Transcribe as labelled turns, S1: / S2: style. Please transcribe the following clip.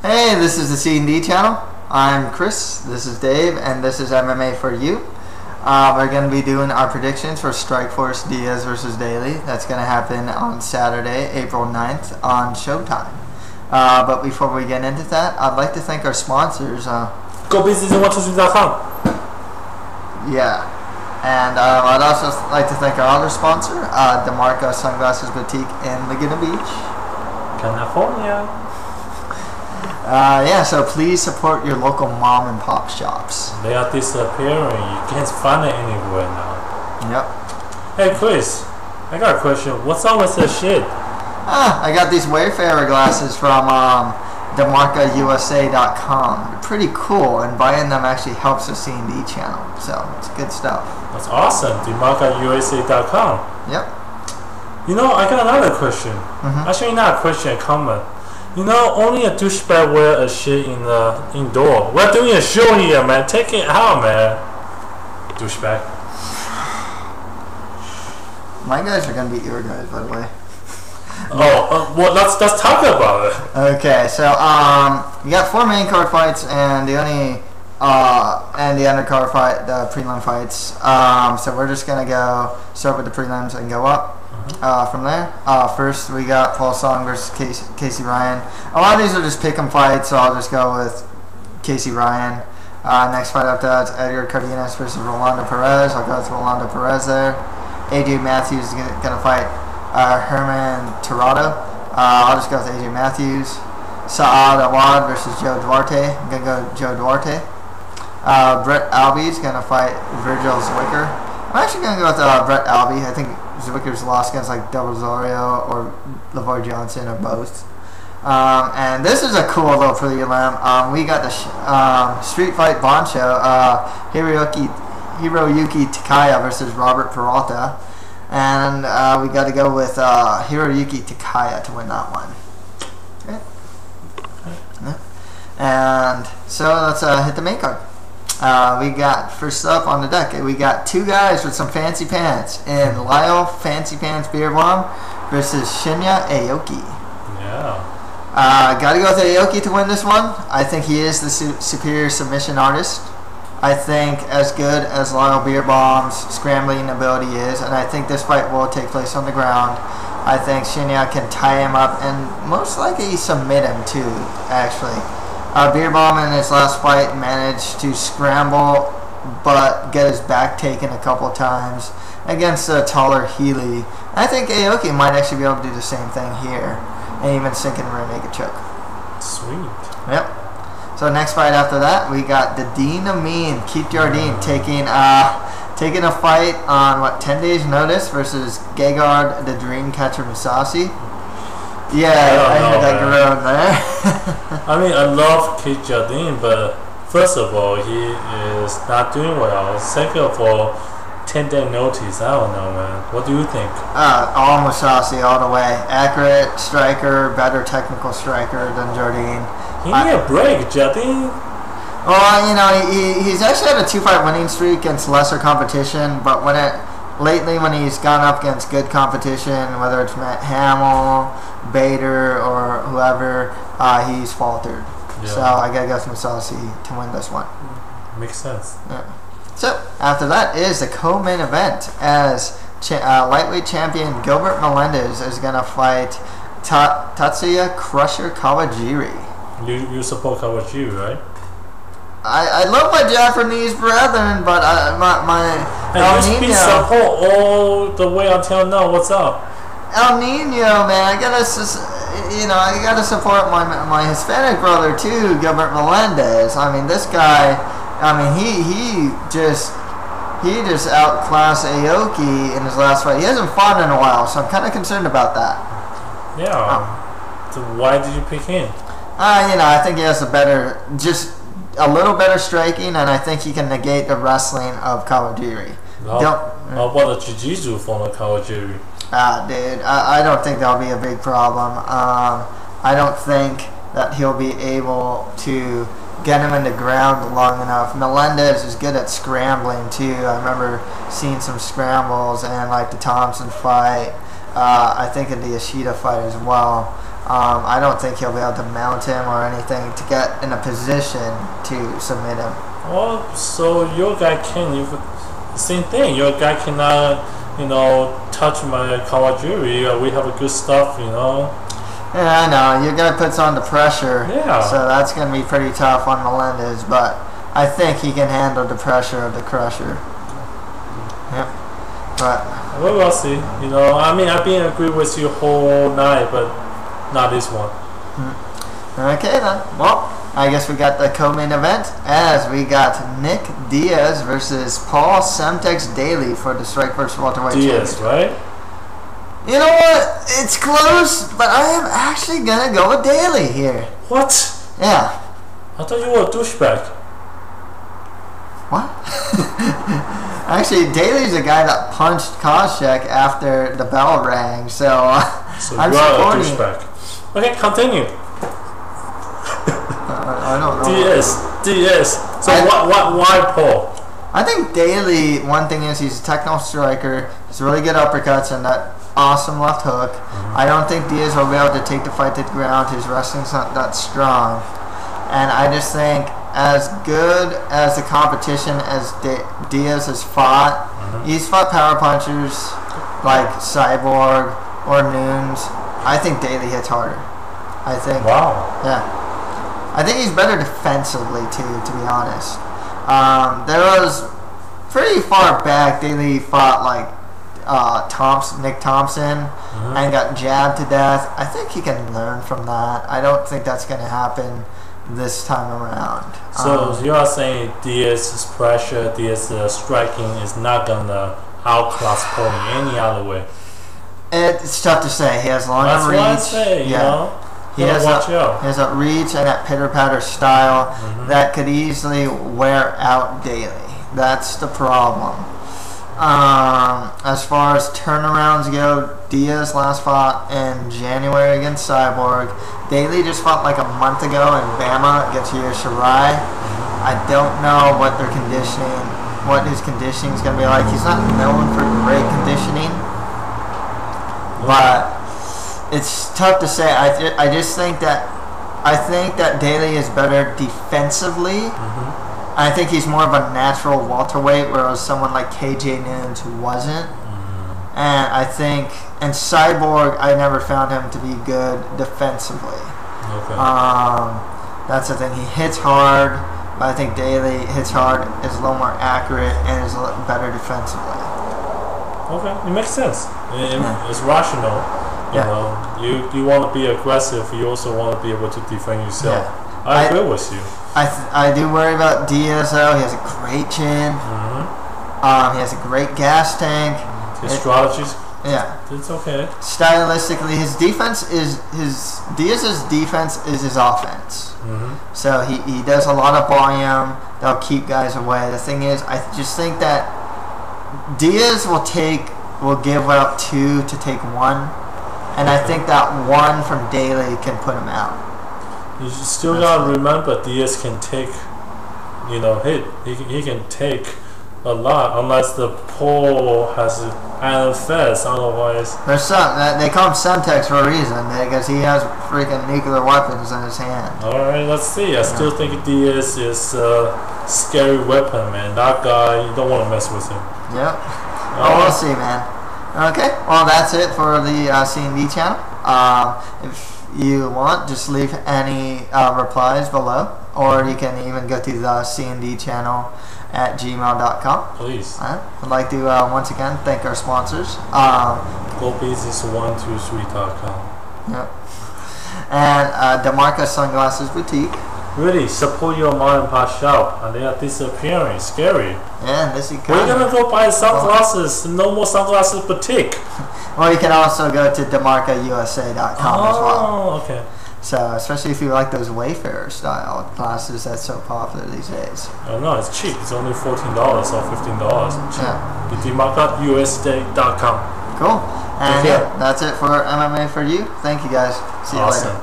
S1: Hey, this is the C&D channel. I'm Chris, this is Dave, and this is MMA for you. We're going to be doing our predictions for Strikeforce Diaz versus Daley. That's going to happen on Saturday, April 9th on Showtime. But before we get into that, I'd like to thank our sponsors.
S2: GoBusiness123.com.
S1: Yeah. And I'd also like to thank our other sponsor, DeMarco Sunglasses Boutique in Laguna Beach,
S2: California.
S1: Yeah, so please support your local mom and pop shops.
S2: They are disappearing. You can't find it anywhere now.
S1: Yep.
S2: Hey Chris, I got a question. What's up with this shit?
S1: I got these Wayfarer glasses from DeMarcoUSA.com. They're pretty cool, and buying them actually helps the C&D channel. So it's good stuff.
S2: That's awesome. DeMarcoUSA.com.
S1: Yep.
S2: You know, I got another question. Actually, not a question, a comment. You know, only a douchebag wear a shit in the indoor. We're doing a show here, man. Take it out, man. Douchebag.
S1: My guys are gonna beat your guys, by the way.
S2: Well, let's talk about it.
S1: Okay, so you got 4 main card fights and the only and the undercard fight, the prelim fights. So we're just gonna start with the prelims and go up. From there, first we got Paul Song versus Casey Ryan. A lot of these are just pick 'em fights, so I'll just go with Casey Ryan. Next fight after that is Edgar Cardenas versus Rolando Perez. I'll go with Rolando Perez there. AJ Matthews is gonna fight Herman Tirado. I'll just go with AJ Matthews. Saad Awad versus Joe Duarte. I'm gonna go Joe Duarte. Brett Albee is gonna fight Virgil Zwicker. I'm actually gonna go with Brett Albee. I think Zwicker's lost against like Double Zorio or LaVar Johnson or both. And this is a cool little prelim. We got the Street Fight Boncho, Hiroyuki Takaya versus Robert Peralta. And we got to go with Hiroyuki Takaya to win that one. Okay. And so let's hit the main card. We got, first up on the deck, we got 2 guys with some fancy pants in Lyle Fancy Pants Beerbohm versus Shinya Aoki.
S2: Yeah.
S1: Gotta go with Aoki to win this one. I think he is the superior submission artist. I think as good as Lyle Beerbohm's scrambling ability is, and I think this fight will take place on the ground. I think Shinya can tie him up and most likely submit him too, actually. Beerbohm in his last fight managed to scramble but get his back taken a couple times against a taller Healy. I think Aoki might actually be able to do the same thing here and even sink in rear naked choke.
S2: Sweet.
S1: Yep. So next fight after that, we got the Dean of Mean, Keith Jardine, taking a fight on 10 days notice versus Gegard the Dreamcatcher Mousasi. Yeah, I heard that groan there.
S2: I mean, I love Keith Jardine, but first of all, he is not doing well. Second of all, 10-day notice. I don't know, man. What do you think?
S1: All Mousasi all the way. Accurate striker, better technical striker than Jardine.
S2: He need a break, Jardine.
S1: Well, you know, he's actually had a 2-fight winning streak against lesser competition, but lately when he's gone up against good competition, whether it's Matt Hamill, Bader, or whoever, he's faltered. Yeah. So I gotta go with Mousasi to win this one.
S2: Makes sense.
S1: Yeah. So after that is the co-main event, as lightweight champion Gilbert Melendez is gonna fight Tatsuya Crusher Kawajiri.
S2: You support Kawajiri, right?
S1: I love my Japanese brethren, but my El
S2: Nino. You support all the way until now. What's up?
S1: El Nino, man, I gotta support my Hispanic brother too, Gilbert Melendez. I mean, this guy, he just outclassed Aoki in his last fight. He hasn't fought in a while, so I'm kind of concerned about that.
S2: Yeah. So why did you pick him?
S1: I think he has a little better striking, and I think he can negate the wrestling of Kawajiri.
S2: How about the jiu-jitsu from Kawajiri?
S1: Dude, I don't think that'll be a big problem. I don't think that he'll be able to get him in the ground long enough. Melendez is good at scrambling too. I remember seeing some scrambles in like the Thompson fight. I think in the Ishida fight as well. I don't think he'll be able to mount him or anything to get in a position to submit him.
S2: Well, so your guy can even same thing. Your guy cannot, touch my Kawajiri. We have a good stuff,
S1: Yeah, I know. Your guy puts on the pressure.
S2: Yeah.
S1: So that's going to be pretty tough on Melendez, but I think he can handle the pressure of the crusher. Yep. But
S2: well, we'll see. I've been agree with you whole night, but not this one.
S1: Okay then. Well, I guess we got the co-main event as we got Nick Diaz versus Paul Daley for the Strikeforce welterweight
S2: Diaz,
S1: championship.
S2: right?
S1: You know what? It's close, but I am actually gonna go with Daley here.
S2: What?
S1: Yeah.
S2: I thought you were a douchebag.
S1: What? Actually, Daley's the guy that punched Koscheck after the bell rang, so I'm
S2: you are a
S1: supporting.
S2: douchebag. Okay, continue.
S1: I don't know.
S2: Diaz. So why Paul?
S1: I think Daley, one thing is he's a technical striker. He's really good uppercuts and that awesome left hook. I don't think Diaz will be able to take the fight to the ground. His wrestling's not that strong. And I just think as good as the competition as Diaz has fought, he's fought power punchers like Cyborg or Nunes. I think Daley hits harder. I think.
S2: Wow.
S1: Yeah. I think he's better defensively too, to be honest. There was pretty far back Daley fought like Nick Thompson and got jabbed to death. I think he can learn from that. I don't think that's going to happen this time around.
S2: So you are saying Diaz's pressure, Diaz's striking is not going to outclass Paul in any other way?
S1: It's tough to say. He has long
S2: That's
S1: reach.
S2: what I say,
S1: He has a reach and that pitter-patter style that could easily wear out Daley. That's the problem. As far as turnarounds go, Diaz last fought in January against Cyborg. Daley just fought like a month ago in Bama against Yuya Shirai. I don't know what his conditioning is going to be like. He's not known for great conditioning, but it's tough to say. I think that Daley is better defensively. I think he's more of a natural welterweight, whereas someone like KJ Nunes who wasn't. And Cyborg, I never found him to be good defensively.
S2: Okay.
S1: That's the thing. He hits hard, but I think Daley hits hard, is a little more accurate, and is a little better defensively.
S2: Okay, it makes sense. It's rational. You want to be aggressive. You also want to be able to defend yourself.
S1: Yeah.
S2: I agree with you.
S1: I do worry about Diaz though. He has a great chin. He has a great gas tank.
S2: His strategies.
S1: Yeah.
S2: It's okay.
S1: Stylistically, Diaz's defense is his offense. So he does a lot of volume. They'll keep guys away. The thing is, I just think that Diaz will give up 2 to take 1. And I think that 1 from Daley can put him out.
S2: You still gotta remember Diaz can take, hit. He can take a lot unless the Paul has an iron fist. Otherwise,
S1: there's they call him Semtex for a reason because he has freaking nuclear weapons in his hand.
S2: All right, let's see. I still think Diaz is a scary weapon, man. That guy, you don't want to mess with him.
S1: Yep. We'll see, man. Okay, well that's it for the C&D channel. If you want, just leave any replies below, or you can even go to the C&D channel at gmail.com.
S2: Please.
S1: I'd like to once again thank our sponsors.
S2: GoBusiness123.com.
S1: Yep. And DeMarca Sunglasses Boutique.
S2: Really, support your mom and pop shop, and they are disappearing. Scary.
S1: Yeah, this is
S2: We're gonna go buy sunglasses. No more sunglasses boutique.
S1: Or you can also go to demarcausa.com as well.
S2: Oh, okay.
S1: So, especially if you like those Wayfarer style glasses that's so popular these days.
S2: Oh no, it's cheap. It's only $14 or $15.
S1: Yeah.
S2: demarcausa.com.
S1: Cool. And yeah, that's it for MMA for you. Thank you guys. See you later.